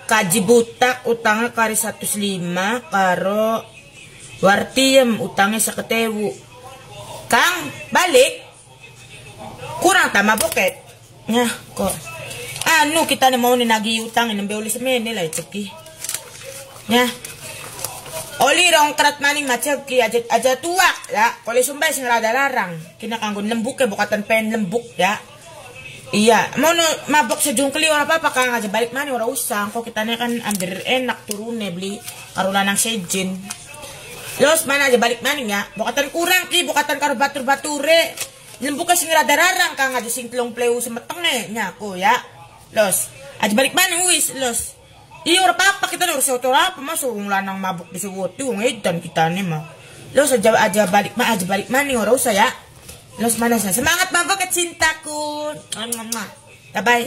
Kaji butak utangnya kari 105 karo wartiem utangnya 1.000. Kang balik kurang tama boket nya kok anu kita nih mau nagi utang ini beuli semene lah ceki nya oli rong kerat maning maceki aja tua ya kalau sumbay sing rada larang kina kanggo lembuk ya bukatan pen lembuk ya. Iya, mau mabok sejungkeli orang apa kang aja balik mana orang usang kok kita kan ambil enak turunnya beli karulan nang sejen. Los mana aja balik mana ya? Bukatan kurang ki, bukatan karo batur-bature. Lembuka sing rada rarang kang aja sing telung pleu semetenge nya ko ya. Los, aja balik mana wis los. Iya ora apa kita harus otor apa masuk wong lanang mabuk disuwuti wong edan kita nih mah. Los aja balik mana orang usah ya. Los mana saya semangat mabok ke cintaku. Bye bye.